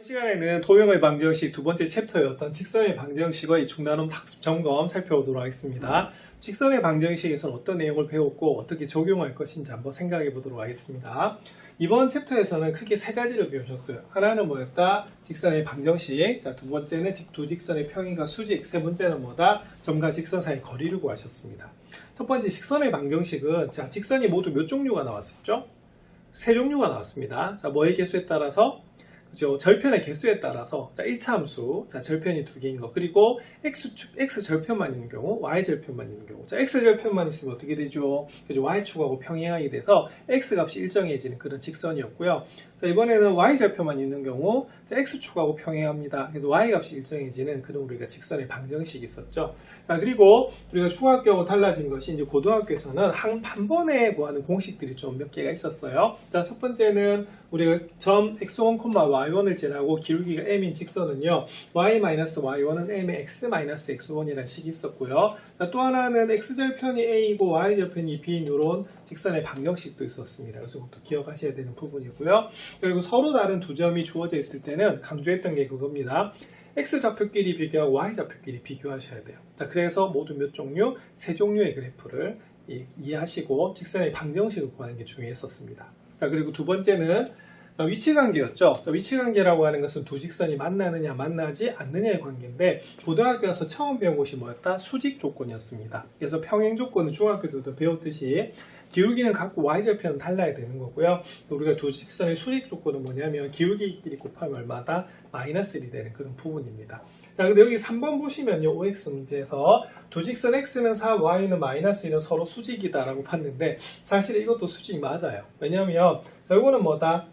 이번 시간에는 도형의 방정식 두 번째 챕터였던 직선의 방정식의 중나름 학습 점검 살펴보도록 하겠습니다. 직선의 방정식에서는 어떤 내용을 배웠고 어떻게 적용할 것인지 한번 생각해 보도록 하겠습니다. 이번 챕터에서는 크게 세 가지를 배우셨어요. 하나는 뭐였다? 직선의 방정식. 자, 두 번째는 두 직선의 평행과 수직. 세 번째는 뭐다? 점과 직선 사이의 거리를 구하셨습니다. 첫 번째 직선의 방정식은 자, 직선이 모두 몇 종류가 나왔었죠? 세 종류가 나왔습니다. 자, 뭐의 개수에 따라서? 그죠? 절편의 개수에 따라서 자 1차 함수, 자 절편이 두 개인 거, 그리고 x 절편만 있는 경우, y 절편만 있는 경우. 자 x 절편만 있으면 어떻게 되죠? 그죠? y 축하고 평행하게 돼서 x 값이 일정해지는 그런 직선이었고요. 자 이번에는 y 절편만 있는 경우, 자 x 축하고 평행합니다. 그래서 y 값이 일정해지는 그런 우리가 직선의 방정식이 있었죠. 자 그리고 우리가 중학교하고 달라진 것이 이제 고등학교에서는 한 번에 구하는 공식들이 좀 몇 개가 있었어요. 자 첫 번째는 우리가 점 x1, y1을 지나고 기울기가 m인 직선은요, y-y1은 m의 x-x1이라는 식이 있었고요. 자, 또 하나는 x절편이 a이고 y절편이 b인 이런 직선의 방정식도 있었습니다. 그래서 이것도 기억하셔야 되는 부분이고요. 그리고 서로 다른 두 점이 주어져 있을 때는 강조했던 게 그겁니다. x좌표끼리 비교하고 y좌표끼리 비교하셔야 돼요. 자, 그래서 모두 몇 종류? 세 종류의 그래프를 이해하시고 직선의 방정식을 구하는 게 중요했었습니다. 자, 그리고 두 번째는 위치관계였죠. 위치관계라고 하는 것은 두 직선이 만나느냐 만나지 않느냐의 관계인데, 고등학교에서 처음 배운 것이 뭐였다? 수직 조건이었습니다. 그래서 평행 조건은 중학교 때도 배웠듯이 기울기는 같고 y절편은 달라야 되는 거고요. 우리가 두 직선의 수직 조건은 뭐냐면 기울기끼리 곱하면 얼마다? 마이너스 1이 되는 그런 부분입니다. 자, 근데 여기 3번 보시면요, OX 문제에서 두 직선 X는 4, Y는 마이너스 1은 서로 수직이다라고 봤는데, 사실 이것도 수직 맞아요. 왜냐면, 자, 이거는 뭐다?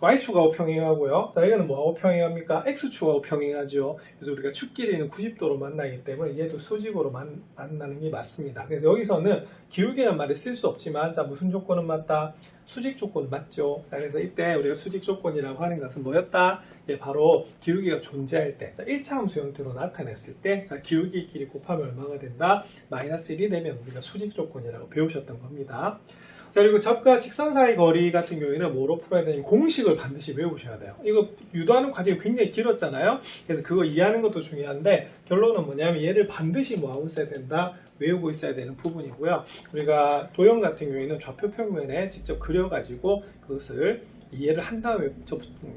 Y축하고 평행하고요. 자, 이거는 뭐하고 평행합니까? X축하고 평행하죠. 그래서 우리가 축 길이는 90도로 만나기 때문에 얘도 수직으로 만나는 게 맞습니다. 그래서 여기서는 기울기란 말을 쓸 수 없지만, 자, 무슨 조건은 맞다? 수직 조건은 맞죠. 자, 그래서 이때 우리가 수직 조건이라고 하는 것은 뭐였다? 예, 바로 기울기가 존재할 때, 자, 1차 함수 형태로 나타냈을 때, 자, 기울기끼리 곱하면 얼마가 된다? 마이너스 1이 되면 우리가 수직 조건이라고 배우셨던 겁니다. 자, 그리고 접과 직선 사이 거리 같은 경우에는 뭐로 풀어야 되냐면 공식을 반드시 외우셔야 돼요. 이거 유도하는 과정이 굉장히 길었잖아요. 그래서 그거 이해하는 것도 중요한데, 결론은 뭐냐면 얘를 반드시 뭐하고 있어야 된다? 외우고 있어야 되는 부분이고요. 우리가 도형 같은 경우에는 좌표 평면에 직접 그려가지고 그것을 이해를 한 다음에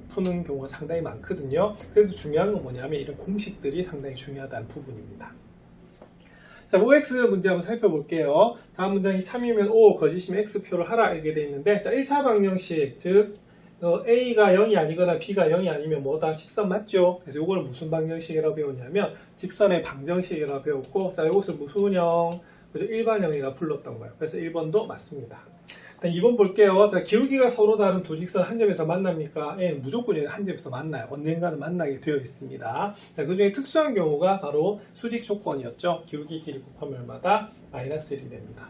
푸는 경우가 상당히 많거든요. 그래도 중요한 건 뭐냐면 이런 공식들이 상당히 중요하다는 부분입니다. 자, OX 문제 한번 살펴볼게요. 다음 문장이 참이면 O, 거짓이면 X표를 하라 이렇게 되어 있는데, 자, 1차 방정식, 즉 A가 0이 아니거나 B가 0이 아니면 뭐다? 직선 맞죠? 그래서 이걸 무슨 방정식이라고 배웠냐면 직선의 방정식이라고 배웠고, 자, 이것을 무슨 형? 일반형이라 불렀던 거예요. 그래서 1번도 맞습니다. 2번 볼게요. 자, 기울기가 서로 다른 두 직선 한 점에서 만납니까? 예, 무조건 한 점에서 만나요. 언젠가는 만나게 되어 있습니다. 자, 그 중에 특수한 경우가 바로 수직 조건이었죠. 기울기끼리 곱하면 얼마다? 마이너스 1이 됩니다.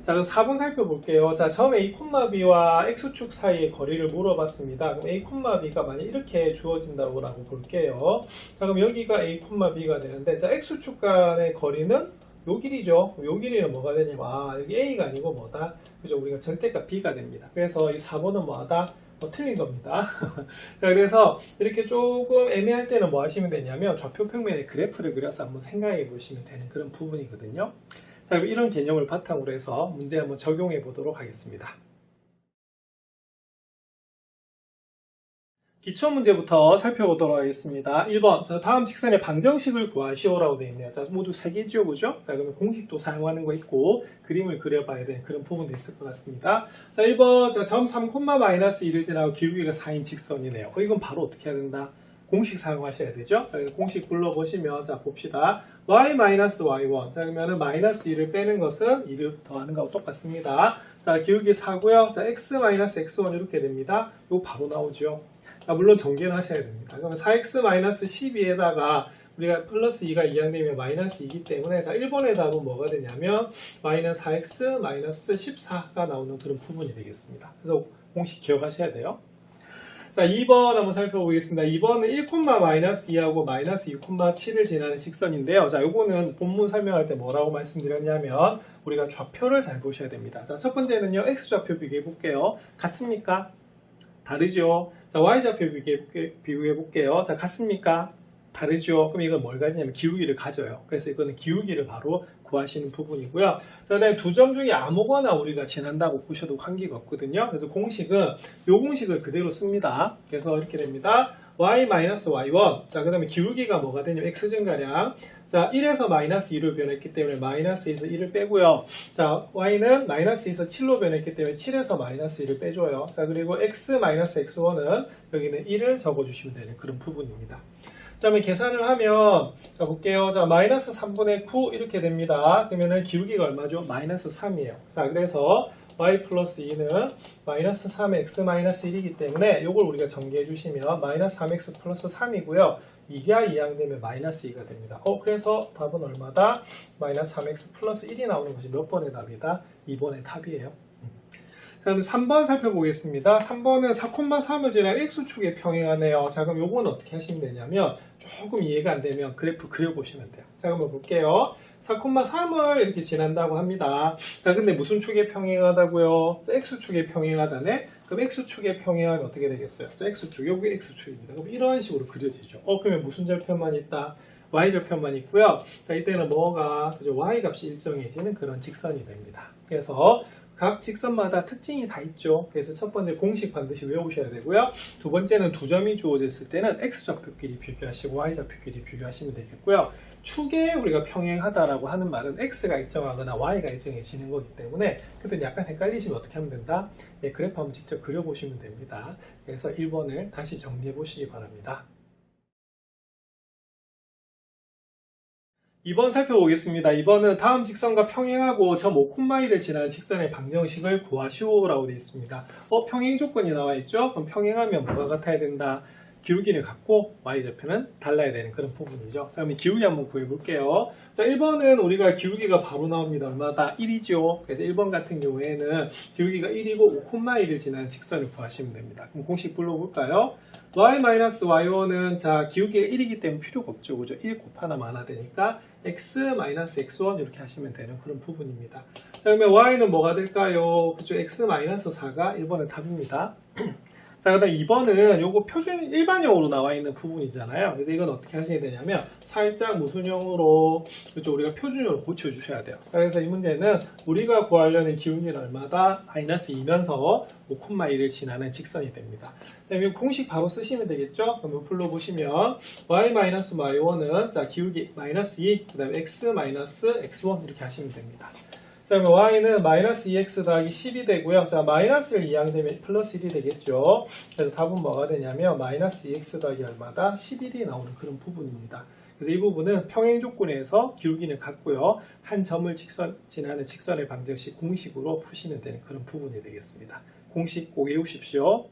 자, 그럼 4번 살펴볼게요. 자, 처음 A, B와 X축 사이의 거리를 물어봤습니다. 그럼 A, B가 만약 이렇게 주어진다고 볼게요. 자, 그럼 여기가 A, B가 되는데, 자, X축 간의 거리는 요 길이죠. 요 길이는 뭐가 되냐면, 여기 A가 아니고 뭐다? 그죠? 우리가 절대값 B가 됩니다. 그래서 이 4번은 뭐하다? 틀린 겁니다. 자, 그래서 이렇게 조금 애매할 때는 뭐 하시면 되냐면, 좌표 평면에 그래프를 그려서 한번 생각해 보시면 되는 그런 부분이거든요. 자, 그럼 이런 개념을 바탕으로 해서 문제 한번 적용해 보도록 하겠습니다. 기초 문제부터 살펴보도록 하겠습니다. 1번, 자, 다음 직선의 방정식을 구하시오라고 되어 있네요. 자, 모두 3개죠, 그죠? 자, 그러면 공식도 사용하는 거 있고, 그림을 그려봐야 되는 그런 부분도 있을 것 같습니다. 자, 1번, 자, 점 3, 마이너스 1을 지나고 기울기가 4인 직선이네요. 이건 바로 어떻게 해야 된다? 공식 사용하셔야 되죠? 자, 공식 불러보시면, 자, 봅시다. y-y1. 자, 그러면은 마이너스 1을 빼는 것은 2를 더하는 거하고 똑같습니다. 자, 기울기 4고요. 자, x-x1 이렇게 됩니다. 이거 바로 나오죠. 물론 전개는 하셔야 됩니다. 그러면 4x-12에다가 우리가 플러스 2가 이항되면 마이너스 2이기 때문에, 자, 1번의 답은 뭐가 되냐면 마이너스 4x-14가 나오는 그런 부분이 되겠습니다. 그래서 공식 기억하셔야 돼요. 자, 2번 한번 살펴보겠습니다. 2번은 1,-2하고 마이너스 2,7을 지나는 직선인데요. 자, 요거는 본문 설명할 때 뭐라고 말씀드렸냐면 우리가 좌표를 잘 보셔야 됩니다. 자, 첫 번째는요, x좌표 비교해 볼게요. 같습니까? 다르죠? 자, y좌표 비교해 볼게요. 자, 같습니까? 다르죠? 그럼 이건 뭘 가지냐면 기울기를 가져요. 그래서 이거는 기울기를 바로 구하시는 부분이고요. 자, 그다음에 두 점 중에 아무거나 우리가 지난다고 보셔도 관계가 없거든요. 그래서 공식은 요 공식을 그대로 씁니다. 그래서 이렇게 됩니다. y-y1. 자, 그 다음에 기울기가 뭐가 되냐면 x 증가량. 자, 1에서 마이너스 2로 변했기 때문에 마이너스 2에서 1을 빼고요. 자, y는 마이너스 2에서 7로 변했기 때문에 7에서 마이너스 1을 빼줘요. 자, 그리고 x-x1은 여기는 1을 적어주시면 되는 그런 부분입니다. 그 다음에 계산을 하면, 자, 볼게요. 자, 마이너스 3분의 9 이렇게 됩니다. 그러면은 기울기가 얼마죠? 마이너스 3이에요. 자, 그래서 y 플러스 2는 마이너스 3x 마이너스 1이기 때문에 이걸 우리가 전개해 주시면 마이너스 3x 플러스 3이고요. 2가 이항되면 마이너스 2가 됩니다. 그래서 답은 얼마다? 마이너스 3x 플러스 1이 나오는 것이 몇 번의 답이다? 2번의 답이에요. 자, 그럼 3번 살펴보겠습니다. 3번은 4,3을 지난 x축에 평행하네요. 자, 그럼 요거는 어떻게 하시면 되냐면 조금 이해가 안 되면 그래프 그려보시면 돼요. 자, 그럼 볼게요. 4,3을 이렇게 지난다고 합니다. 자, 근데 무슨 축에 평행하다고요? 자, x축에 평행하다네? 그럼 x축에 평행하면 어떻게 되겠어요? 자, x축, 여기 x축입니다. 그럼 이런 식으로 그려지죠. 그러면 무슨 절편만 있다? y절편만 있고요. 자, 이때는 뭐가, 그죠? y 값이 일정해지는 그런 직선이 됩니다. 그래서 각 직선마다 특징이 다 있죠. 그래서 첫 번째 공식 반드시 외우셔야 되고요. 두 번째는 두 점이 주어졌을 때는 x좌표끼리 비교하시고 y좌표끼리 비교하시면 되겠고요. 축에 우리가 평행하다라고 하는 말은 x가 일정하거나 y가 일정해지는 거기 때문에 그때 약간 헷갈리시면 어떻게 하면 된다? 네, 그래프 한번 직접 그려보시면 됩니다. 그래서 1번을 다시 정리해 보시기 바랍니다. 2번 살펴보겠습니다. 2번은 다음 직선과 평행하고 점 5,2를 지나는 직선의 방정식을 구하시오라고 되어 있습니다. 평행 조건이 나와 있죠? 그럼 평행하면 뭐가 같아야 된다? 기울기를 갖고 y좌표는 달라야 되는 그런 부분이죠. 자, 그럼 기울기 한번 구해볼게요. 자, 1번은 우리가 기울기가 바로 나옵니다. 얼마다? 1이죠. 그래서 1번 같은 경우에는 기울기가 1이고 5,1을 지나는 직선을 구하시면 됩니다. 그럼 공식 불러볼까요? y-y1은 자, 기울기가 1이기 때문에 필요가 없죠. 그죠? 1 곱하나 많아 되니까 x-x1 이렇게 하시면 되는 그런 부분입니다. 자, 그러면 y는 뭐가 될까요? 그죠? x-4가 1번의 답입니다. 자, 그 다음 2번은 요거 표준 일반형으로 나와 있는 부분이잖아요. 그래서 이건 어떻게 하셔야 되냐면 살짝 무순형으로 그렇죠? 우리가 표준형으로 고쳐주셔야 돼요. 자, 그래서 이 문제는 우리가 구하려는 기울기는 얼마다? 마이너스 2면서 5,1을 지나는 직선이 됩니다. 그다음에 공식 바로 쓰시면 되겠죠? 그럼 풀러보시면 y-y1은 자, 기울기 마이너스 2, 그 다음에 x-x1 이렇게 하시면 됩니다. 자, 그러면 y는 마이너스 2x 더하기 10이 되고요. 자, 마이너스를 이항되면 플러스 1이 되겠죠. 그래서 답은 뭐가 되냐면 마이너스 2x 더하기 얼마다? 11이 나오는 그런 부분입니다. 그래서 이 부분은 평행 조건에서 기울기는 같고요. 한 점을 지나는 직선의 방정식 공식으로 푸시면 되는 그런 부분이 되겠습니다. 공식 꼭 외우십시오.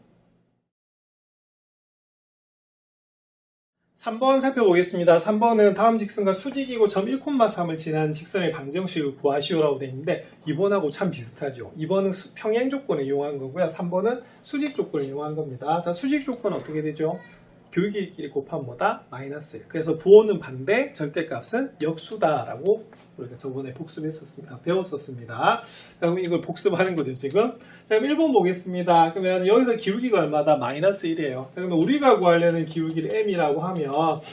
3번 살펴보겠습니다. 3번은 다음 직선과 수직이고 점 1,3을 지나는 직선의 방정식을 구하시오라고 되어 있는데 2번하고 참 비슷하죠. 2번은 평행 조건을 이용한 거고요. 3번은 수직 조건을 이용한 겁니다. 자, 수직 조건은 어떻게 되죠? 기울기끼리 곱하면 뭐다? 마이너스 1. 그래서 부호는 반대, 절대값은 역수다라고 우리가 저번에 배웠었습니다. 자, 그럼 이걸 복습하는 거죠, 지금. 자, 그럼 1번 보겠습니다. 그러면 여기서 기울기가 얼마다? 마이너스 1이에요. 자, 그러면 우리가 구하려는 기울기를 m이라고 하면,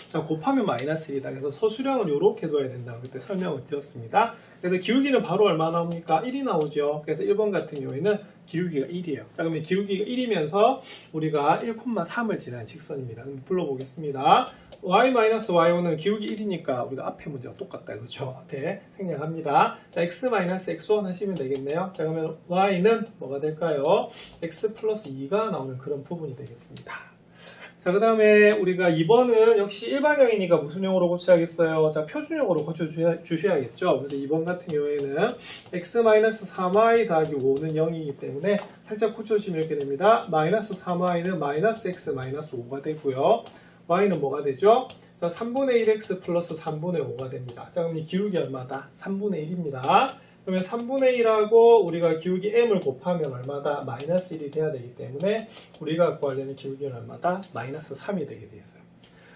자, 곱하면 마이너스 1이다. 그래서 서술형을 이렇게 둬야 된다고 그때 설명을 드렸습니다. 그래서 기울기는 바로 얼마 나옵니까? 1이 나오죠. 그래서 1번 같은 경우에는 기울기가 1이에요. 자, 그러면 기울기가 1이면서 우리가 1,3을 지나는 직선입니다. 그럼 불러보겠습니다. y-y1은 기울기 1이니까 우리가 앞에 문제가 똑같다. 그렇죠? 앞에 생략합니다. 자, x-x1 하시면 되겠네요. 자, 그러면 y는 뭐가 될까요? x 플러스 2가 나오는 그런 부분이 되겠습니다. 자, 그 다음에 우리가 2번은 역시 일반형이니까 무슨 형으로 고쳐야겠어요? 자, 표준형으로 고쳐주셔야겠죠. 그래서 2번 같은 경우에는 x-3y 더하기 5는 0이기 때문에 살짝 고쳐주시면 이렇게 됩니다. 마이너스 3y는 마이너스 x 마이너스 5가 되고요. y는 뭐가 되죠? 자, 3분의 1x 플러스 3분의 5가 됩니다. 자, 그럼 이 기울기 얼마다? 3분의 1입니다. 그러면 3분의 1하고 우리가 기울기 m을 곱하면 얼마다? 마이너스 1이 돼야 되기 때문에 우리가 구하려는 기울기는 얼마다? 마이너스 3이 되게 돼 있어요.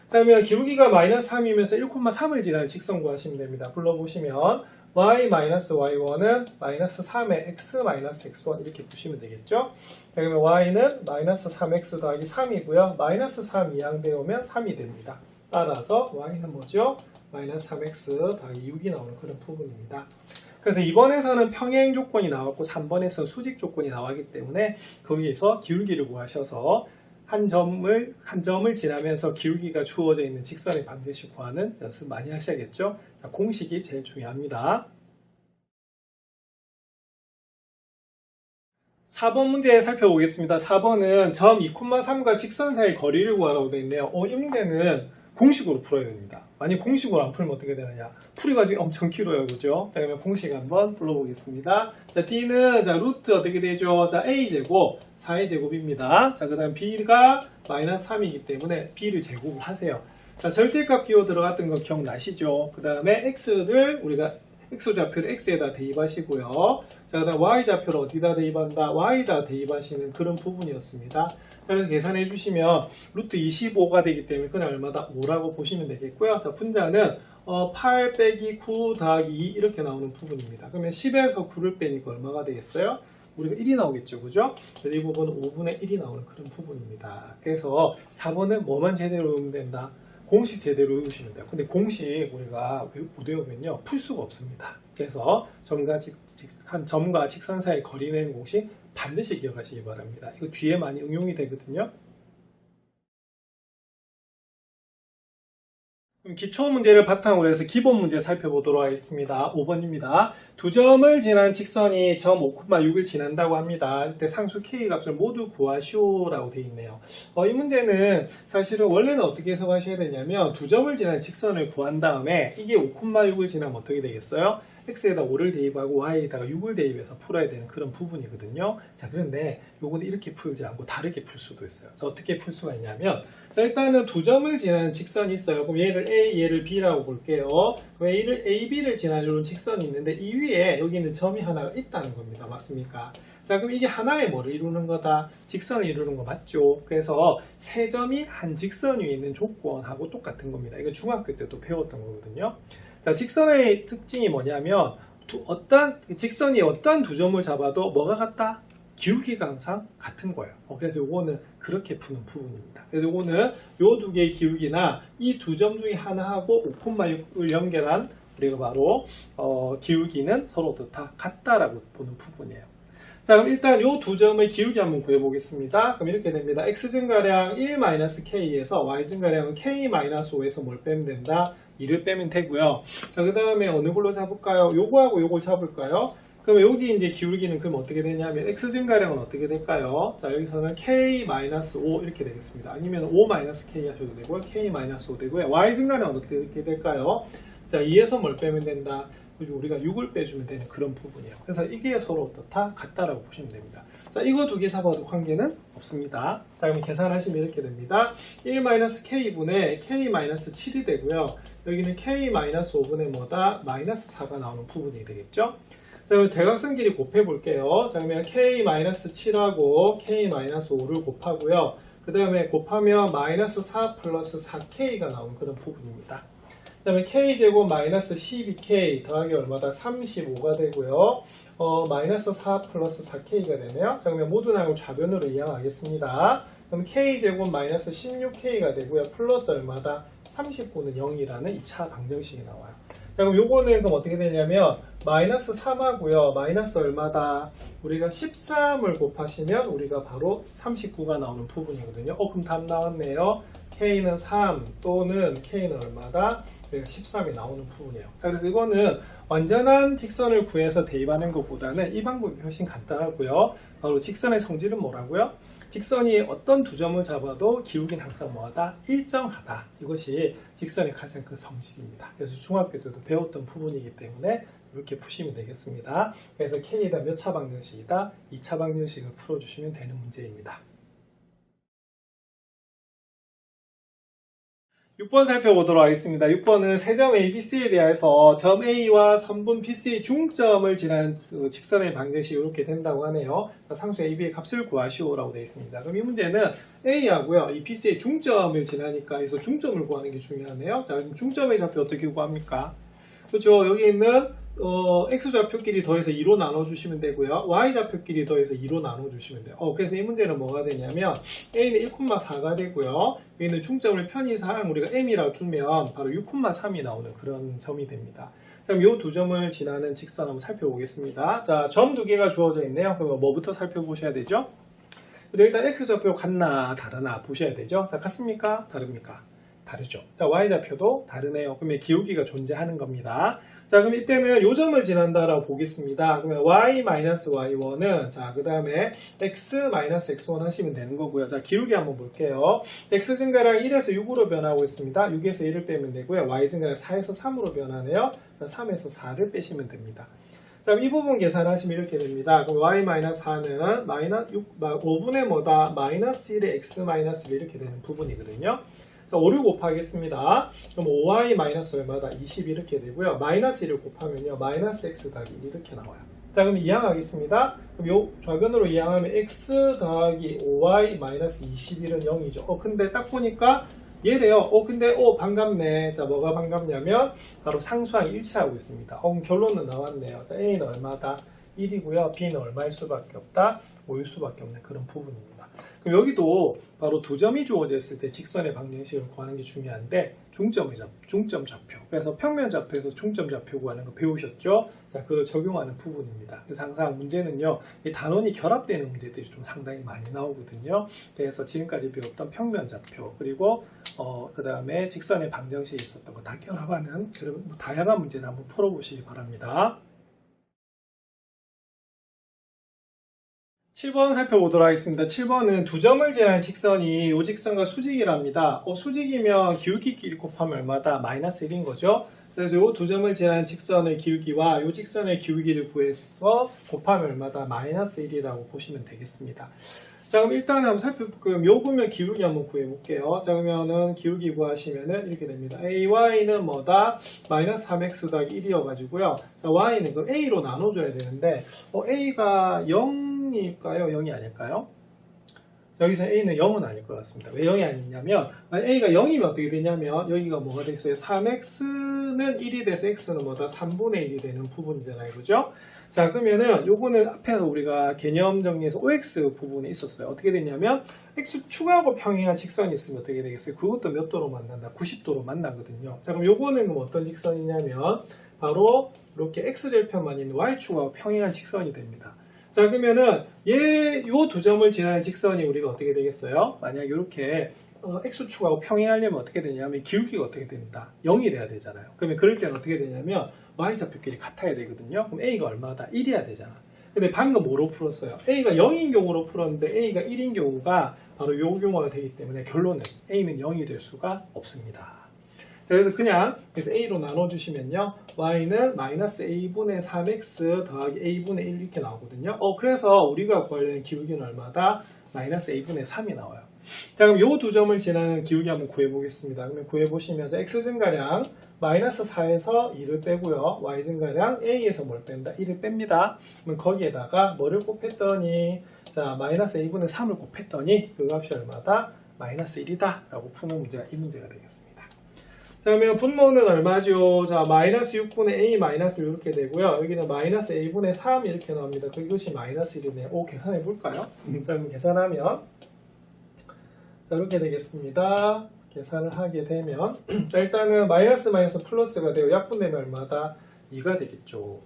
자, 그러면 기울기가 마이너스 3이면서 1,3을 지나는 직선 구하시면 됩니다. 불러보시면 y-y1은 마이너스 3의 x-x1 이렇게 보시면 되겠죠. 자, 그러면 y는 마이너스 3x 더하기 3이고요. 마이너스 3 이항 배우면 3이 됩니다. 따라서 y는 뭐죠? 마이너스 3x 더하기 6이 나오는 그런 부분입니다. 그래서 2번에서는 평행 조건이 나왔고 3번에서 수직 조건이 나왔기 때문에 거기에서 기울기를 구하셔서 한 점을 지나면서 기울기가 주어져 있는 직선의 방정식 구하는 연습 많이 하셔야겠죠. 자, 공식이 제일 중요합니다. 4번 문제 살펴보겠습니다. 4번은 점 2,3과 직선 사이 거리를 구하라고 되어 있네요. 이 문제는 공식으로 풀어야 됩니다. 만약 공식으로 안 풀면 어떻게 되느냐? 풀이가지고 엄청 길어요. 그죠? 자, 그러면 공식 한번 불러보겠습니다. 자, D는, 자, 루트 어떻게 되죠? 자, A제곱, 4의 제곱입니다. 자, 그 다음 B가 마이너스 3이기 때문에 B를 제곱을 하세요. 자, 절대값 기호 들어갔던 거 기억나시죠? 그 다음에 X를 우리가 X좌표를 X에다 대입하시고요. 자, 그 다음 Y좌표를 어디다 대입한다? Y에다 대입하시는 그런 부분이었습니다. 그래서 계산해 주시면 루트 25가 되기 때문에 그냥 얼마다? 5라고 보시면 되겠고요. 자, 분자는 8 빼기 9 더하기 2 이렇게 나오는 부분입니다. 그러면 10에서 9를 빼니까 얼마가 되겠어요? 우리가 1이 나오겠죠. 그죠? 그래서 이 부분은 5분의 1이 나오는 그런 부분입니다. 그래서 4번은 뭐만 제대로 외우면 된다? 공식 제대로 외우시면 돼요. 근데 공식 우리가 못 외우면요 풀 수가 없습니다. 그래서 한 점과 직선 사이의 거리 내는 공식 반드시 기억하시기 바랍니다. 이거 뒤에 많이 응용이 되거든요. 기초 문제를 바탕으로 해서 기본 문제 살펴보도록 하겠습니다. 5번입니다. 두 점을 지난 직선이 점 5,6을 지난다고 합니다. 이때 상수 k 값을 모두 구하시오라고 되어 있네요. 이 문제는 사실은 원래는 어떻게 해석하셔야 되냐면 두 점을 지난 직선을 구한 다음에 이게 5,6을 지나면 어떻게 되겠어요? x에다 5를 대입하고 y에다가 6을 대입해서 풀어야 되는 그런 부분이거든요. 자, 그런데 요거는 이렇게 풀지 않고 다르게 풀 수도 있어요. 자, 어떻게 풀 수가 있냐면, 자, 일단은 두 점을 지나는 직선이 있어요. 그럼 얘를 A, 얘를 B라고 볼게요. 그럼 A를 A, B를 지나는 직선이 있는데 이 위에 여기 있는 점이 하나가 있다는 겁니다. 맞습니까? 자, 그럼 이게 하나의 뭐를 이루는 거다? 직선을 이루는 거 맞죠? 그래서 세 점이 한 직선 위에 있는 조건하고 똑같은 겁니다. 이건 중학교 때도 배웠던 거거든요. 자, 직선의 특징이 뭐냐면 직선이 어떤 두 점을 잡아도 뭐가 같다? 기울기가 항상 같은 거예요. 그래서 요거는 그렇게 푸는 부분입니다. 그래서 요거는 요 두 개의 기울기나 이 두 점 중에 하나하고 5,6을 연결한 우리가 바로 기울기는 서로 다 같다라고 보는 부분이에요. 자, 그럼 일단 요 두 점의 기울기 한번 구해보겠습니다. 그럼 이렇게 됩니다. x 증가량 1-k에서 y 증가량은 k-5에서 뭘 빼면 된다? 2를 빼면 되고요. 자, 그 다음에 어느 걸로 잡을까요? 요거하고 요걸 잡을까요? 그러면 여기 이제 기울기는 그럼 어떻게 되냐면 x 증가량은 어떻게 될까요? 자, 여기서는 k-5 이렇게 되겠습니다. 아니면 5-k 하셔도 되고요. k-5 되고요. y 증가량은 어떻게 될까요? 자, 2에서 뭘 빼면 된다? 우리가 6을 빼주면 되는 그런 부분이에요. 그래서 이게 서로 다 같다라고 보시면 됩니다. 자, 이거 두 개 잡아도 관계는 없습니다. 자, 그럼 계산하시면 이렇게 됩니다. 1-k분의 k-7이 되고요. 여기는 k-5분의 뭐다? 마이너스 4가 나오는 부분이 되겠죠? 자, 그럼 대각선 길이 곱해 볼게요. 자, 그러면 k-7하고 k-5를 곱하고요. 그 다음에 곱하면 마이너스 4 플러스 4k가 나오는 그런 부분입니다. 그 다음에 k제곱 마이너스 12k 더하기 얼마다? 35가 되고요. 마이너스 4 플러스 4k가 되네요. 자, 그러면 모두 나누고 좌변으로 이항하겠습니다. 그럼 k제곱 마이너스 16k가 되고요. 플러스 얼마다? 39는 0이라는 2차 방정식이 나와요. 자, 그럼 요거는 그럼 어떻게 되냐면 마이너스 3하고요. 마이너스 얼마다? 우리가 13을 곱하시면 우리가 바로 39가 나오는 부분이거든요. 그럼 답 나왔네요. K는 3 또는 K는 얼마다? 13이 나오는 부분이에요. 자, 그래서 이거는 완전한 직선을 구해서 대입하는 것보다는 이 방법이 훨씬 간단하고요. 바로 직선의 성질은 뭐라고요? 직선이 어떤 두 점을 잡아도 기울기는 항상 뭐하다? 일정하다. 이것이 직선의 가장 큰 성질입니다. 그래서 중학교 때도 배웠던 부분이기 때문에 이렇게 푸시면 되겠습니다. 그래서 K에다 몇 차 방정식이다? 2차 방정식을 풀어주시면 되는 문제입니다. 6번 살펴보도록 하겠습니다. 6번은 세점 ABC에 대해서 점 A와 선분 BC의 중점을 지나는 직선의 방정식이 이렇게 된다고 하네요. 상수 AB의 값을 구하시오라고 되어 있습니다. 그럼 이 문제는 A하고요, 이 BC의 중점을 지나니까 여기서 중점을 구하는 게 중요하네요. 자, 그럼 중점의 좌표 어떻게 구합니까? 그렇죠. 여기 있는 x좌표끼리 더해서 2로 나눠주시면 되고요. y좌표끼리 더해서 2로 나눠주시면 돼요. 그래서 이 문제는 뭐가 되냐면 a는 1,4가 되고요. 여기는 중점을 편의상 우리가 m이라고 두면 바로 6,3이 나오는 그런 점이 됩니다. 자, 그럼 이 두 점을 지나는 직선 한번 살펴보겠습니다. 자, 점 두 개가 주어져 있네요. 그럼 뭐부터 살펴보셔야 되죠? 일단 x좌표 같나 다르나 보셔야 되죠. 자, 같습니까? 다릅니까? 다르죠. 자, y좌표도 다르네요. 그러면 기울기가 존재하는 겁니다. 자, 그럼 이때는 요 점을 지난다라고 보겠습니다. 그러면 y-y1은 자, 그 다음에 x-x1 하시면 되는 거고요. 자, 기울기 한번 볼게요. x 증가량 1에서 6으로 변하고 있습니다. 6에서 1을 빼면 되고요. y 증가량 4에서 3으로 변하네요. 3에서 4를 빼시면 됩니다. 자, 이 부분 계산하시면 이렇게 됩니다. 그럼 y-4는 5분의 뭐다? 마이너스 1의 x-1 이렇게 되는 부분이거든요. 자, 5를 곱하겠습니다. 그럼 5y 마이너스 얼마다? 20 이렇게 되고요. 마이너스 1을 곱하면요. 마이너스 x 더하기 1 이렇게 나와요. 자, 그럼 이항하겠습니다. 그럼 요 좌변으로 이항하면 x 더하기 5y 마이너스 21은 0이죠. 근데 딱 보니까 얘래요. 근데 반갑네. 자, 뭐가 반갑냐면 바로 상수항이 일치하고 있습니다. 그럼 결론은 나왔네요. 자, a는 얼마다? 1이고요. b는 얼마일 수밖에 없다? 5일 수밖에 없는 그런 부분입니다. 그럼 여기도 바로 두 점이 주어져 있을 때 직선의 방정식을 구하는 게 중요한데 중점 좌표. 그래서 평면 좌표에서 중점 좌표 구하는 거 배우셨죠? 자, 그걸 적용하는 부분입니다. 그래서 항상 문제는요, 이 단원이 결합되는 문제들이 좀 상당히 많이 나오거든요. 그래서 지금까지 배웠던 평면 좌표 그리고 그 다음에 직선의 방정식이 있었던 거 다 결합하는 그런 다양한 문제를 한번 풀어보시기 바랍니다. 7번 살펴보도록 하겠습니다. 7번은 두 점을 지나는 직선이 이 직선과 수직이랍니다. 수직이면 기울기끼리 곱하면 얼마다? 마이너스 1인 거죠. 그래서 이 두 점을 지나는 직선의 기울기와 이 직선의 기울기를 구해서 곱하면 얼마다? 마이너스 1이라고 보시면 되겠습니다. 자, 그럼 일단 한번 살펴볼게요. 요거면 기울기 한번 구해볼게요. 자, 그러면은 기울기 구하시면은 이렇게 됩니다. AY는 뭐다? 마이너스 3x 더하기 1이어가지고요. 자, Y는 그 A로 나눠줘야 되는데, A가 0일까요? 0이 아닐까요? 자, 여기서 A는 0은 아닐 것 같습니다. 왜 0이 아니냐면, A가 0이면 어떻게 되냐면, 여기가 뭐가 되겠어요? 3x는 1이 돼서 x는 뭐다? 3분의 1이 되는 부분이잖아요. 그죠? 자, 그러면은 요거는 앞에서 우리가 개념 정리에서 OX 부분에 있었어요. 어떻게 되냐면 X 축하하고 평행한 직선이 있으면 어떻게 되겠어요? 그것도 몇 도로 만난다? 90도로 만나거든요. 자, 그럼 요거는 어떤 직선이냐면 바로 이렇게 X절편만 있는 Y축하고 평행한 직선이 됩니다. 자, 그러면은 요 두 점을 지나는 직선이 우리가 어떻게 되겠어요? 만약 이렇게 X축하고 평행하려면 어떻게 되냐면 기울기가 어떻게 된다? 0이 돼야 되잖아요. 그러면 그럴 때는 어떻게 되냐면 Y좌표끼리 같아야 되거든요. 그럼 A가 얼마다? 1이어야 되잖아. 근데 방금 뭐로 풀었어요? A가 0인 경우로 풀었는데 A가 1인 경우가 바로 이 경우가 되기 때문에 결론은 A는 0이 될 수가 없습니다. 자, 그래서 그냥 A로 나눠주시면요. Y는 마이너스 A분의 3X 더하기 A분의 1 이렇게 나오거든요. 그래서 우리가 구하려는 기울기는 얼마다? 마이너스 A분의 3이 나와요. 자, 그럼 요 두 점을 지나는 기울기 한번 구해보겠습니다. 그러면 구해보시면 X 증가량 마이너스 4에서 2를 빼고요. Y 증가량 A에서 뭘 뺀다? 1을 뺍니다. 그러면 거기에다가 뭐를 곱했더니 자, 마이너스 A분의 3을 곱했더니 그 값이 얼마다? 마이너스 1이다 라고 푸는 문제가 이 문제가 되겠습니다. 자, 그러면 분모는 얼마죠? 자, 마이너스 6분의 A 마이너스 이렇게 되고요. 여기는 마이너스 A분의 3 이렇게 나옵니다. 그것이 마이너스 1이네요. 계산해 볼까요? 자, 그럼 계산하면 자, 이렇게 되겠습니다. 계산을 하게 되면 자, 일단은 마이너스 플러스가 되고 약분되면 얼마다? 2가 되겠죠.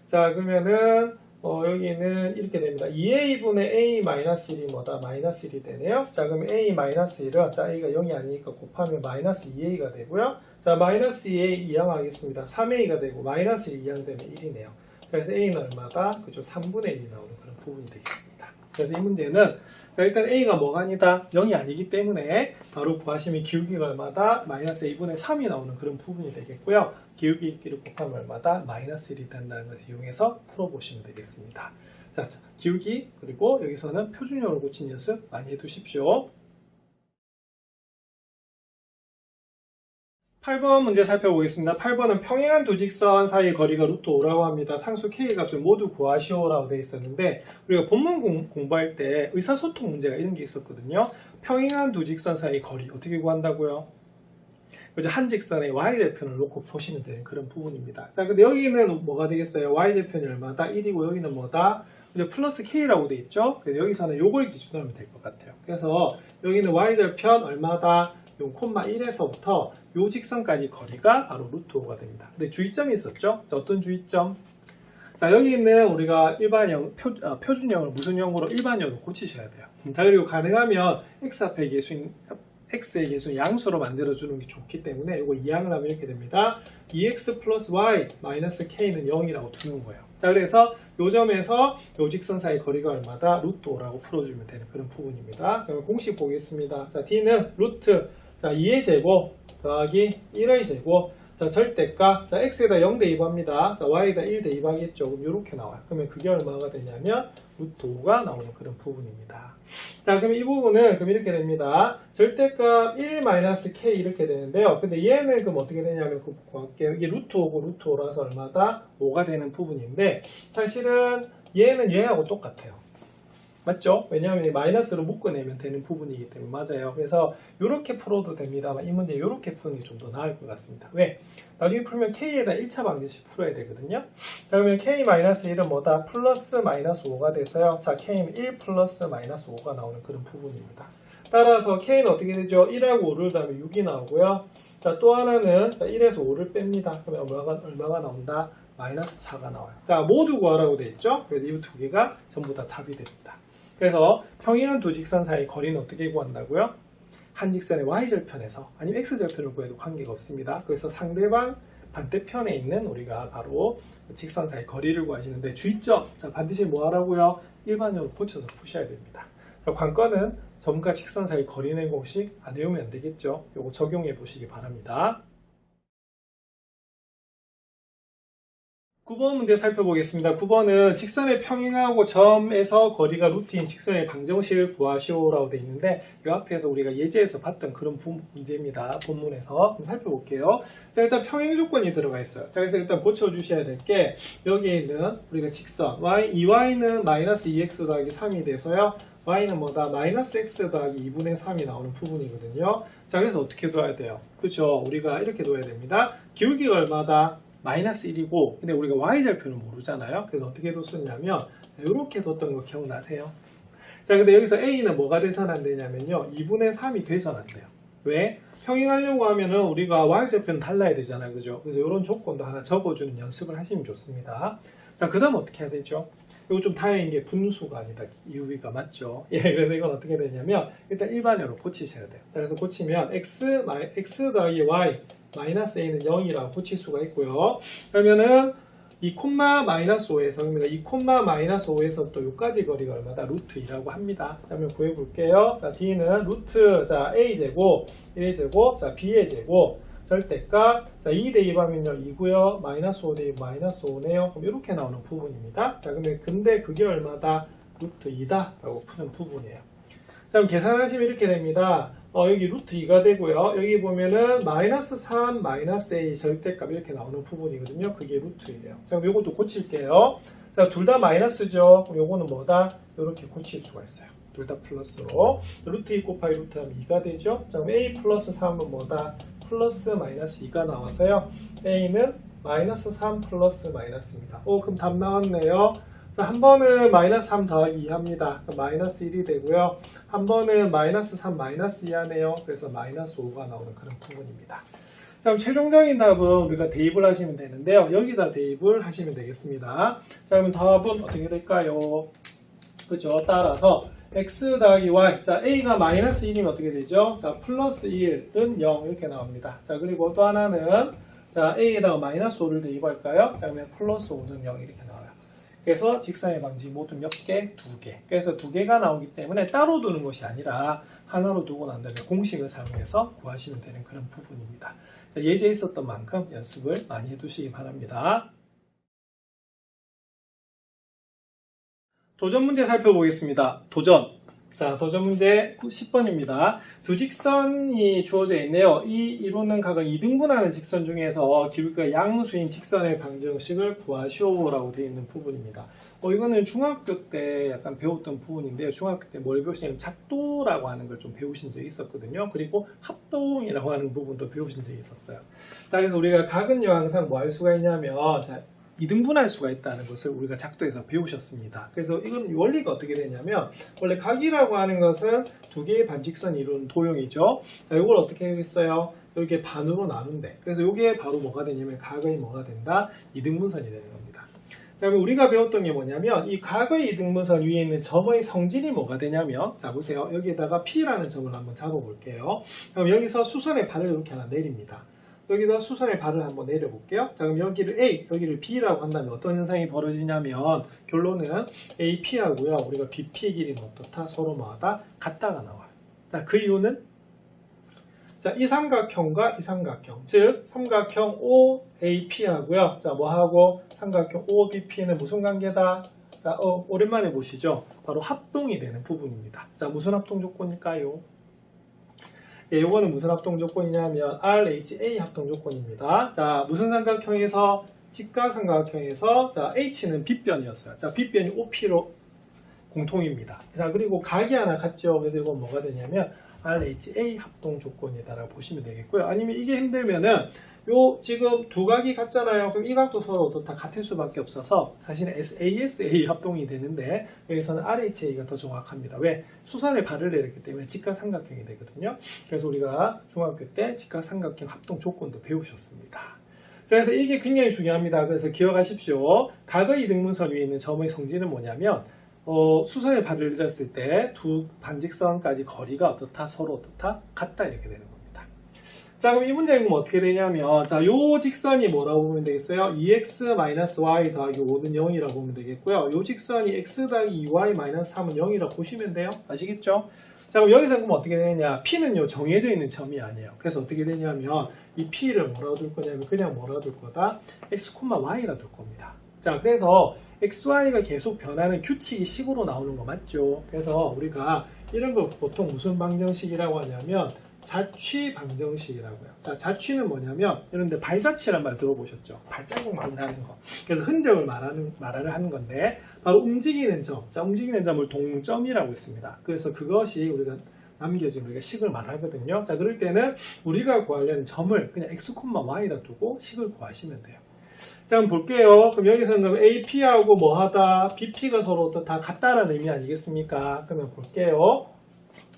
자, 그러면은 여기는 이렇게 됩니다. 2a분의 a-1이 뭐다? 마이너스 1이 되네요. 자, 그럼 a-1은 자, a가 0이 아니니까 곱하면 마이너스 2a가 되고요. 자, 마이너스 2a 이항하겠습니다. 3a가 되고 마이너스 1 이항되면 1이네요. 그래서 a는 얼마다? 그죠? 3분의 1이 나오는 그런 부분이 되겠습니다. 그래서 이 문제는 일단 A가 뭐가 아니다? 0이 아니기 때문에 바로 구하시면 기울기가 얼마다? 마이너스 A분의 3이 나오는 그런 부분이 되겠고요. 기울기를 곱하면 얼마다? 마이너스 1이 된다는 것을 이용해서 풀어보시면 되겠습니다. 자, 기울기 그리고 여기서는 표준형으로 고친 연습 많이 해두십시오. 8번 문제 살펴보겠습니다. 8번은 평행한 두 직선 사이의 거리가 루트 5라고 합니다. 상수 K 값을 모두 구하시오라고 되어 있었는데 우리가 본문 공부할 때 의사소통 문제가 이런 게 있었거든요. 평행한 두 직선 사이의 거리 어떻게 구한다고요? 그죠? 한 직선의 y절편을 놓고 보시면 되는 그런 부분입니다. 자, 근데 여기는 뭐가 되겠어요? y절편이 얼마다? 1이고 여기는 뭐다? 그죠? 플러스 k라고 돼 있죠? 그래서 여기서는 요걸 기준으로 하면 될 것 같아요. 그래서 여기는 y절편 얼마다? 요 콤마 1에서부터 요 직선까지 거리가 바로 루트 5가 됩니다. 근데 주의점이 있었죠? 자, 어떤 주의점? 자, 여기 있는 우리가 일반형, 표준형을 무슨 형으로 일반형으로 고치셔야 돼요. 자, 그리고 가능하면 x 앞에 계수인 x의 계수 양수로 만들어주는 게 좋기 때문에 이거 이항을 하면 이렇게 됩니다. 2x 플러스 y 마이너스 k는 0이라고 두는 거예요. 자, 그래서 요 점에서 요 직선 사이 거리가 얼마다? 루트 5라고 풀어주면 되는 그런 부분입니다. 그럼 공식 보겠습니다. 자, d는 루트, 자, 2의 제곱 더하기 1의 제곱, 자, 절대값, 자, x에다 0 대입합니다. 자, y에다 1 대입하겠죠. 그럼 이렇게 나와요. 그러면 그게 얼마가 되냐면 루트 5가 나오는 그런 부분입니다. 자, 그럼 이 부분은 그럼 이렇게 됩니다. 절대값 1-k 이렇게 되는데요. 근데 얘는 그럼 어떻게 되냐면 할게요. 이게 루트 5고 루트 5라서 얼마다? 5가 되는 부분인데 사실은 얘는 얘하고 똑같아요. 맞죠? 왜냐하면 마이너스로 묶어내면 되는 부분이기 때문에 맞아요. 그래서 이렇게 풀어도 됩니다만 이 문제 이렇게 푸는 게 좀 더 나을 것 같습니다. 왜? 나중에 풀면 k에다 1차 방정식 풀어야 되거든요. 자, 그러면 k-1은 뭐다? 플러스 마이너스 5가 돼서요. 자, k는 1 플러스 마이너스 5가 나오는 그런 부분입니다. 따라서 k는 어떻게 되죠? 1하고 5를 더하면 6이 나오고요. 자, 또 하나는 자, 1에서 5를 뺍니다. 그러면 얼마가 나온다? 마이너스 4가 나와요. 자, 모두 구하라고 돼 있죠? 그래서 이 두 개가 전부 다 답이 됩니다. 그래서 평행한 두 직선 사이 거리는 어떻게 구한다고요? 한 직선의 y절편에서 아니면 x절편을 구해도 관계가 없습니다. 그래서 상대방 반대편에 있는 우리가 바로 직선 사이 거리를 구하시는데 주의점! 자, 반드시 뭐 하라고요? 일반형으로 고쳐서 푸셔야 됩니다. 관건은 점과 직선 사이 거리 낸 공식 안 외우면 안 되겠죠? 요거 적용해 보시기 바랍니다. 9번 문제 살펴보겠습니다. 9번은 직선의 평행하고 점에서 거리가 루트인 직선의 방정식을 구하시오라고 되어 있는데 이 앞에서 우리가 예제에서 봤던 그런 문제입니다. 본문에서 한번 살펴볼게요. 자, 일단 평행 조건이 들어가 있어요. 자, 그래서 일단 고쳐주셔야 될 게 여기에 있는 우리가 직선 이 y는 마이너스 2x 더하기 3이 돼서요. y는 뭐다? 마이너스 x 더하기 2분의 3이 나오는 부분이거든요. 자, 그래서 어떻게 둬야 돼요? 그렇죠? 우리가 이렇게 둬야 됩니다. 기울기가 얼마다? 마이너스 1이고 근데 우리가 y절편은 모르잖아요. 그래서 어떻게 뒀었냐면 이렇게 뒀던 거 기억나세요? 자, 근데 여기서 a는 뭐가 돼서는 안 되냐면요 2분의 3이 돼서는 안 돼요. 왜? 평행하려고 하면은 우리가 y절편은 달라야 되잖아요. 그죠? 그래서 이런 조건도 하나 적어주는 연습을 하시면 좋습니다. 자, 그 다음 어떻게 해야 되죠? 이거 좀 다행인 게 분수가 아니다. UV가 맞죠? 예, 그래서 이건 어떻게 되냐면 일단 일반형으로 고치셔야 돼요. 자, 그래서 고치면 x 더하기 y 마이너스 a는 0이라고 고칠 수가 있고요. 그러면은 이 콤마 마이너스 5에서 그러니까 이 콤마 마이너스 5에서 또 여기까지 거리가 얼마다? 루트 2라고 합니다. 자, 그러면 구해볼게요. 자, d는 루트 자 a 제곱 1 제곱 자 b의 제곱 절대값 자 2 대입하면요 2고요. 마이너스 5 대입 마이너스 5네요. 그럼 이렇게 나오는 부분입니다. 자, 그러면 근데 그게 얼마다? 루트 2다 라고 푸는 부분이에요. 자, 그럼 계산하시면 이렇게 됩니다. 여기 루트 2가 되고요. 여기 보면은 마이너스 3 마이너스 a 절대값 이렇게 나오는 부분이거든요. 그게 루트예요. 자, 그럼 이것도 고칠게요. 자, 둘 다 마이너스죠. 그럼 요거는 뭐다? 이렇게 고칠 수가 있어요. 둘 다 플러스로. 루트 2 곱하기 루트 하면 2가 되죠. 자, 그럼 a 플러스 3은 뭐다? 플러스 마이너스 2가 나와서요. a는 마이너스 3 플러스 마이너스입니다. 그럼 답 나왔네요. 자, 한 번은 마이너스 3 더하기 2 합니다. 마이너스 1이 되고요. 한 번은 마이너스 3 마이너스 2 하네요. 그래서 마이너스 5가 나오는 그런 부분입니다. 자, 그럼 최종적인 답은 우리가 대입을 하시면 되는데요. 여기다 대입을 하시면 되겠습니다. 자, 그러면 답은 어떻게 될까요? 그렇죠. 따라서 x 더하기 y. 자, a가 마이너스 1이면 어떻게 되죠? 자, 플러스 1은 0 이렇게 나옵니다. 자, 그리고 또 하나는 자, a에다가 마이너스 5를 대입할까요? 자, 그러면 플러스 5는 0 이렇게 나와요. 그래서 직선의 방정식 모두 몇 개? 2개. 그래서 2개가 나오기 때문에 따로 두는 것이 아니라 하나로 두고 난 다음에 공식을 사용해서 구하시면 되는 그런 부분입니다. 자, 예제에 있었던 만큼 연습을 많이 해두시기 바랍니다. 도전 문제 살펴보겠습니다. 도전. 자, 도전 문제 10번입니다. 두 직선이 주어져 있네요. 이 이루는 각을 이등분하는 직선 중에서 기울기가 양수인 직선의 방정식을 구하시오라고 되어 있는 부분입니다. 이거는 중학교 때 약간 배웠던 부분인데요. 중학교 때 뭘 배우시냐면 작도라고 하는 걸 좀 배우신 적이 있었거든요. 그리고 합동이라고 하는 부분도 배우신 적이 있었어요. 자, 그래서 우리가 각은요 항상 뭐 할 수가 있냐면, 자, 이등분할 수가 있다는 것을 우리가 작도에서 배우셨습니다. 그래서 이건 원리가 어떻게 되냐면, 원래 각이라고 하는 것은 두 개의 반직선이 이루는 도형이죠. 자, 이걸 어떻게 하겠어요? 이렇게 반으로 나눈대. 그래서 이게 바로 뭐가 되냐면 각의 뭐가 된다? 이등분선이 되는 겁니다. 자, 그럼 우리가 배웠던 게 뭐냐면, 이 각의 이등분선 위에 있는 점의 성질이 뭐가 되냐면, 자, 보세요. 여기에다가 P라는 점을 한번 잡아볼게요. 그럼 여기서 수선의 발을 이렇게 하나 내립니다. 여기다 수선의 발을 한번 내려볼게요. 자, 그럼 여기를 A, 여기를 B라고 한다면 어떤 현상이 벌어지냐면, 결론은 AP 하고요. 우리가 BP 길이는 어떻다? 서로 뭐하다? 같다가 나와요. 자, 그 이유는? 자, 이 삼각형과 이 삼각형, 즉 삼각형 OAP 하고요. 자, 뭐하고 삼각형 OBP는 무슨 관계다? 자, 오랜만에 보시죠. 바로 합동이 되는 부분입니다. 자, 무슨 합동 조건일까요? 예, 요거는 무슨 합동 조건이냐면 RHA 합동 조건입니다. 자, 무슨 삼각형에서? 직각삼각형에서, 자, H는 빗변이었어요. 자, 빗변이 OP로 공통입니다. 자, 그리고 각이 하나 같죠. 그래서 이건 뭐가 되냐면 RHA 합동 조건이다라고 보시면 되겠고요. 아니면 이게 힘들면은 요 지금 두 각이 같잖아요. 그럼 이 각도 서로 다 같을 수밖에 없어서 사실은 ASA 합동이 되는데 여기서는 RHA가 더 정확합니다. 왜? 수선의 발을 내렸기 때문에 직각삼각형이 되거든요. 그래서 우리가 중학교 때 직각삼각형 합동 조건도 배우셨습니다. 자, 그래서 이게 굉장히 중요합니다. 그래서 기억하십시오. 각의 이등분선 위에 있는 점의 성질은 뭐냐면 수선의 발을 내렸을 때 두 반직선까지 거리가 어떻다? 서로 어떻다? 같다 이렇게 되는 겁니다. 자, 그럼 이 문제는 어떻게 되냐면, 자, 요 직선이 뭐라고 보면 되겠어요? 2x-y 더하기 5는 0이라고 보면 되겠고요. 요 직선이 x 더하기 2y-3은 0이라고 보시면 돼요. 아시겠죠? 자, 그럼 여기서 그럼 어떻게 되느냐? p는요 정해져 있는 점이 아니에요. 그래서 어떻게 되냐면 이 p를 뭐라고 둘 거냐면 그냥 뭐라고 둘 거다? x, y라 둘 겁니다. 자, 그래서 xy가 계속 변하는 규칙이 식으로 나오는 거 맞죠? 그래서 우리가 이런 걸 보통 무슨 방정식이라고 하냐면 자취 방정식이라고요. 자, 자취는 뭐냐면 이런데 발자취란 말 들어보셨죠? 발자국 만나는 거. 그래서 흔적을 말을 하는 건데 바로 움직이는 점. 자, 움직이는 점을 동점이라고 했습니다. 그래서 그것이 우리가 남겨진 우리가 식을 말하거든요. 자, 그럴 때는 우리가 구하려는 점을 그냥 x, y라 두고 식을 구하시면 돼요. 자, 한번 볼게요. 그럼 여기서는 AP하고 뭐하다? BP가 서로 또 다 같다라는 의미 아니겠습니까? 그러면 볼게요.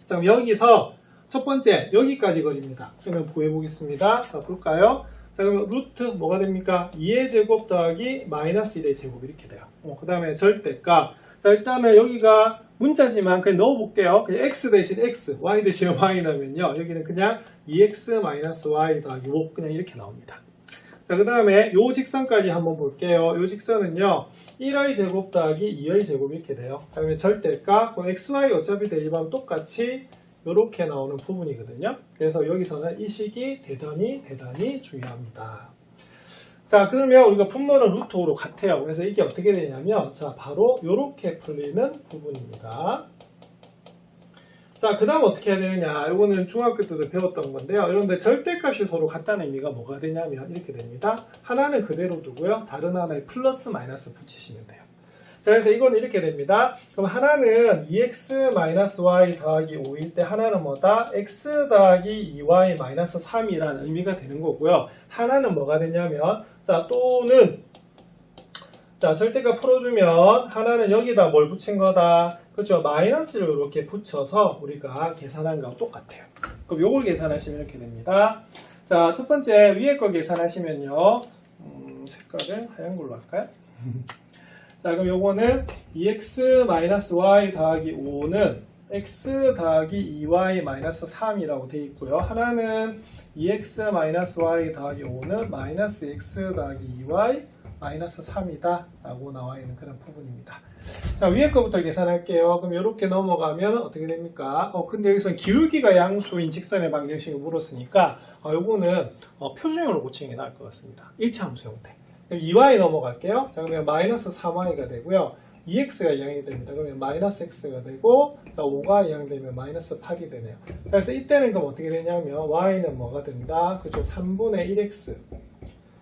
자, 그럼 여기서 첫 번째 여기까지 거리입니다. 그러면 구해보겠습니다. 자, 볼까요? 자, 그러면 루트 뭐가 됩니까? 2의 제곱 더하기 마이너스 1의 제곱 이렇게 돼요. 그 다음에 절대값. 자, 일단은 여기가 문자지만 그냥 넣어볼게요. 그냥 x 대신 x, y 대신 y 넣으면요. 여기는 그냥 2x-y 더하기 5 그냥 이렇게 나옵니다. 자, 그 다음에 요 직선까지 한번 볼게요. 요 직선은요 1의 제곱 더하기 2의 제곱 이렇게 돼요. 그 다음에 절대값, xy 어차피 대입하면 똑같이 이렇게 나오는 부분이거든요. 그래서 여기서는 이 식이 대단히 중요합니다. 자, 그러면 우리가 분모는 루트 5로 같아요. 그래서 이게 어떻게 되냐면, 자, 바로 이렇게 풀리는 부분입니다. 자, 그 다음 어떻게 해야 되느냐. 이거는 중학교 때도 배웠던 건데요. 이런데 절대값이 서로 같다는 의미가 뭐가 되냐면 이렇게 됩니다. 하나는 그대로 두고요. 다른 하나에 플러스 마이너스 붙이시면 돼요. 자, 그래서 이건 이렇게 됩니다. 그럼 하나는 2x-y 더하기 5일 때 하나는 뭐다? x 더하기 2y-3이라는 의미가 되는 거고요. 하나는 뭐가 되냐면, 자, 또는, 자, 절대값 풀어주면 하나는 여기다 뭘 붙인 거다? 그렇죠. 마이너스를 이렇게 붙여서 우리가 계산한 거하고 똑같아요. 그럼 요걸 계산하시면 이렇게 됩니다. 자, 첫 번째 위에 거 계산하시면요. 색깔을 하얀 걸로 할까요? 자, 그럼 요거는 2x-y 더하기 5는 x 더하기 2y-3이라고 되어 있고요. 하나는 2x-y 더하기 5는 마이너스 x 더하기 2y-3이다 라고 나와 있는 그런 부분입니다. 자, 위에 거부터 계산할게요. 그럼 이렇게 넘어가면 어떻게 됩니까? 근데 여기서 기울기가 양수인 직선의 방정식을 물었으니까 요거는 표준형으로 고치는 게 나을 것 같습니다. 1차 함수 형태. 2y 넘어갈게요. 자, 그러면 마이너스 3y가 되고요. 2x가 이항이 됩니다. 그러면 마이너스 x가 되고, 자, 5가 이항이 되면 마이너스 8이 되네요. 자, 그래서 이때는 그럼 어떻게 되냐면 y는 뭐가 된다? 그죠? 3분의 1x.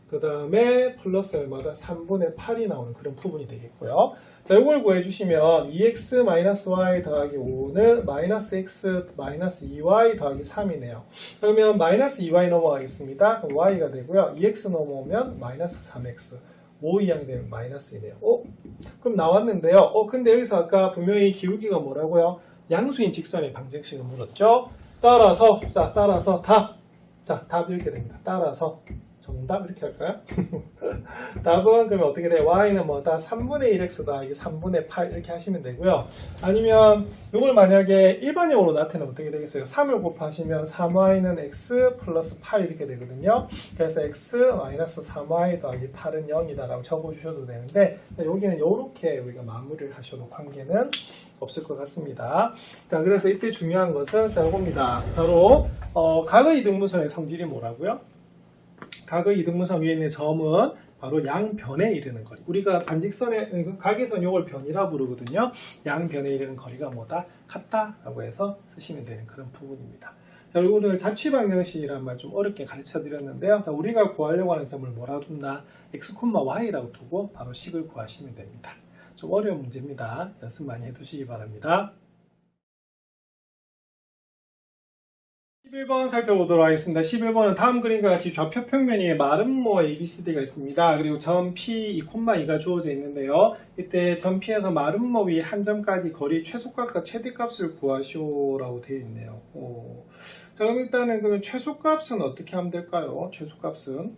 그 다음에 플러스 얼마다 3분의 8이 나오는 그런 부분이 되겠고요. 자, 이걸 구해주시면 2x-y 더하기 5는 마이너스 x 마이너스 2y 더하기 3이네요. 그러면 마이너스 2y 넘어가겠습니다. 그럼 y가 되고요. 2x 넘어오면 마이너스 3x. 5 이항이 되면 마이너스이네요. 그럼 나왔는데요. 근데 여기서 아까 분명히 기울기가 뭐라고요? 양수인 직선의 방정식을 물었죠. 따라서 답 이렇게 됩니다. 따라서 정답 이렇게 할까요? 답은 그러면 어떻게 돼요? y는 뭐다? 3분의 1x 더하기 3분의 8 이렇게 하시면 되고요. 아니면 이걸 만약에 일반형으로 나타내면 어떻게 되겠어요? 3을 곱하시면 3y는 x 플러스 8 이렇게 되거든요. 그래서 x 마이너스 3y 더하기 8은 0이다 라고 적어주셔도 되는데 여기는 이렇게 우리가 마무리를 하셔도 관계는 없을 것 같습니다. 자, 그래서 이때 중요한 것은 자, 이겁니다. 바로 각의 이등분선의 성질이 뭐라고요? 각의 이등분선 위에 있는 점은 바로 양변에 이르는 거리. 우리가 반직선의 각에서는 이걸 변이라 부르거든요. 양변에 이르는 거리가 뭐다? 같다라고 해서 쓰시면 되는 그런 부분입니다. 자, 그리고 오늘 자취방정식이란 말 좀 어렵게 가르쳐 드렸는데요. 자, 우리가 구하려고 하는 점을 뭐라 둔다? x, y라고 두고 바로 식을 구하시면 됩니다. 좀 어려운 문제입니다. 연습 많이 해두시기 바랍니다. 11번 살펴보도록 하겠습니다. 11번은 다음 그림과 같이 좌표 평면에 마름모 ABCD가 있습니다. 그리고 점 P 2,2가 주어져 있는데요. 이때 점 P에서 마름모 위 한 점까지 거리 최소값과 최대값을 구하시오라고 되어 있네요. 자, 그럼 일단은 그러면 최소값은 어떻게 하면 될까요? 최소값은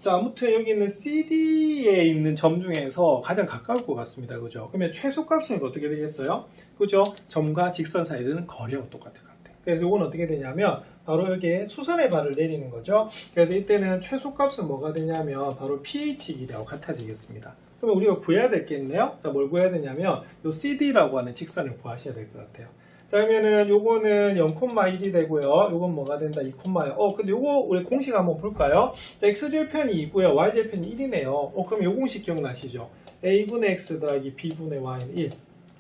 자, 아무튼 여기 있는 CD에 있는 점 중에서 가장 가까울 것 같습니다. 그죠? 그러면 최소값은 어떻게 되겠어요? 그죠? 점과 직선 사이는 거리하고 똑같을 것 같아요. 그래서 이건 어떻게 되냐면 바로 여기에 수선의 발을 내리는 거죠. 그래서 이때는 최소값은 뭐가 되냐면 바로 pH 길이하고 같아지겠습니다. 그러면 우리가 구해야 될 게 있네요. 자, 뭘 구해야 되냐면 요 CD라고 하는 직선을 구하셔야 될 것 같아요. 자, 그러면은 요거는 0,1이 되고요. 요건 뭐가 된다? 2,0. 근데 요거 우리 공식 한번 볼까요? 자, x절편이 2고요. y절편이 1이네요. 그럼 요 공식 기억나시죠? a분의 x 더하기 b분의 y는 1.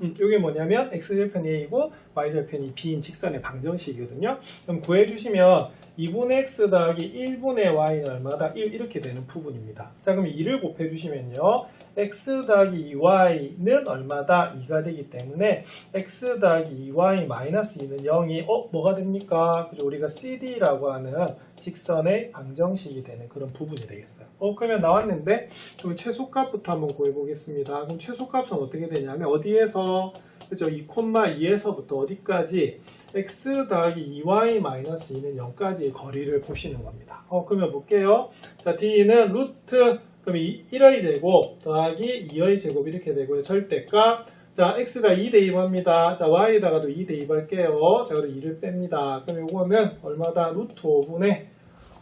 이게 뭐냐면 x절편이 a이고 y절편이 b인 직선의 방정식이거든요. 그럼 구해주시면 2분의 x 더하기 1분의 y는 얼마다? 1 이렇게 되는 부분입니다. 자, 그럼 2를 곱해주시면요. x 더하기 2y는 얼마다? 2가 되기 때문에 x 더하기 2y 마이너스 2는 0이 뭐가 됩니까? 그죠? 우리가 CD라고 하는 직선의 방정식이 되는 그런 부분이 되겠어요. 그러면 나왔는데 그럼 최소값부터 한번 구해보겠습니다. 그럼 최소값은 어떻게 되냐면 어디에서 그죠? 2,2에서부터 어디까지? x 더하기 2y 마이너스 2는 0까지의 거리를 보시는 겁니다. 그러면 볼게요. 자, d는 루트 그럼 1의 제곱 더하기 2의 제곱 이렇게 되고요. 절대값 자, x가 2 대입합니다. 자, y에다가도 2 대입할게요. 자, 그리고 2를 뺍니다. 그럼 이거는 얼마다? 루트 5분의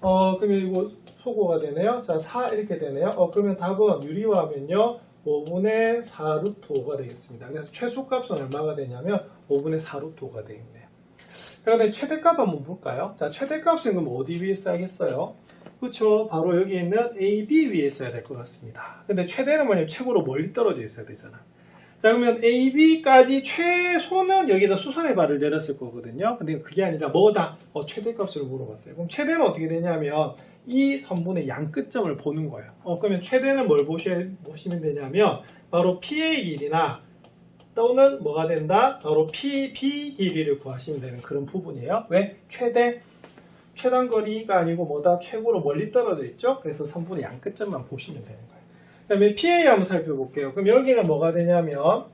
그러면 이거 소거가 되네요. 자, 4 이렇게 되네요. 그러면 답은 유리화하면요. 5분의 4 루트 5가 되겠습니다. 그래서 최소값은 얼마가 되냐면 5분의 4 루트 5가 되겠네요. 자, 근데 최대값 한번 볼까요? 자, 최대값은 그럼 어디 위에 써야겠어요? 그렇죠. 바로 여기 있는 AB 위에 써야 될 것 같습니다. 근데 최대는 뭐냐면 최고로 멀리 떨어져 있어야 되잖아. 자, 그러면 AB까지 최소는 여기다 수선의 발을 내렸을 거거든요. 근데 그게 아니라 뭐다? 최대값을 물어봤어요. 그럼 최대는 어떻게 되냐면 이 선분의 양 끝점을 보는 거예요. 그러면 최대는 뭘 보시면 되냐면 바로 PA 길이나 또는 뭐가 된다? 바로 PB 길이를 구하시면 되는 그런 부분이에요. 왜? 최단거리가 아니고 뭐다? 최고로 멀리 떨어져 있죠? 그래서 선분의 양 끝점만 보시면 되는 거예요. 그 다음에 PA 한번 살펴볼게요. 그럼 여기는 뭐가 되냐면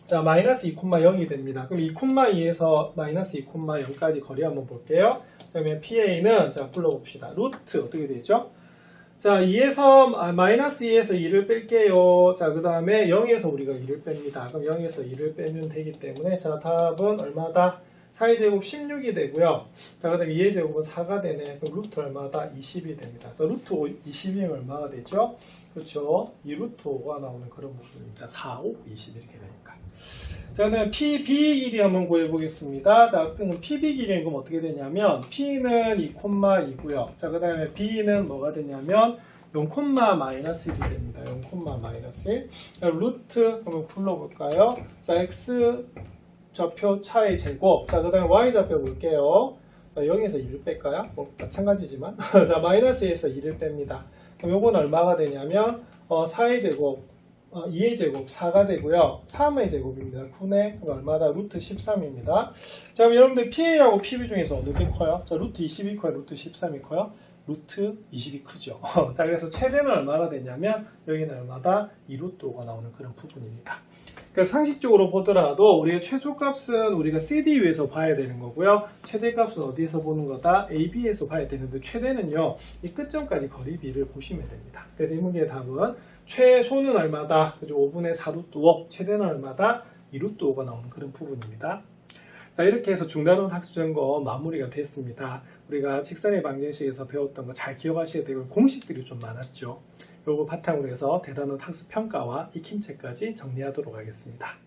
자, 마이너스 2,0이 됩니다. 그럼 2,2에서 마이너스 2,0까지 거리 한번 볼게요. 그러면 PA는 자, 불러봅시다. 루트 어떻게 되죠? 자, 2에서 마이너스 2에서 2를 뺄게요. 자, 그 다음에 0에서 우리가 2를 뺍니다. 그럼 0에서 2를 빼면 되기 때문에 자, 답은 얼마다? 4의 제곱 16이 되고요. 자, 그 다음에 2의 제곱은 4가 되네. 그럼 루트 얼마다? 20이 됩니다. 자, 루트 20이면 얼마가 되죠? 그렇죠. 2 루트 5가 나오는 그런 부분입니다. 4, 5, 20 이렇게 되니까. 자, 그 다음에 PB 길이 한번 구해보겠습니다. 자, 그럼 PB 길이는 그럼 어떻게 되냐면 P는 2,2고요. 자, 그 다음에 B는 뭐가 되냐면 0,-1이 됩니다. 0,-1. 루트 한번 불러볼까요? 자, x 좌표 차의 제곱. 자, 그 다음에 y 좌표 볼게요. 자, 0에서 1을 뺄까요? 뭐 마찬가지지만. 자, 마이너스에서 2를 뺍니다. 그럼 요건 얼마가 되냐면 4의 제곱, 2의 제곱 4가 되고요. 3의 제곱입니다. 9네 얼마다? 루트 13입니다. 자, 그럼 여러분들 PA하고 PB 중에서 어느 게 커요? 자, 루트 22 커요? 루트 13이 커요? 루트 20이 크죠. 자, 그래서 최대는 얼마가 되냐면 여기는 얼마다? 2루트 5가 나오는 그런 부분입니다. 그러니까 상식적으로 보더라도 우리가 최소값은 우리가 CDU에서 봐야 되는 거고요. 최대값은 어디에서 보는 거다? AB에서 봐야 되는데 최대는요. 이 끝점까지 거리 B를 보시면 됩니다. 그래서 이 문제의 답은 최소는 얼마다? 그죠? 5분의 4루트 5, 최대는 얼마다? 2루트 5가 나오는 그런 부분입니다. 자, 이렇게 해서 중단원 학습점검 마무리가 됐습니다. 우리가 직선의 방정식에서 배웠던 거 잘 기억하셔야 되고 공식들이 좀 많았죠. 요거 바탕으로 해서 대단원 학습평가와 익힘체까지 정리하도록 하겠습니다.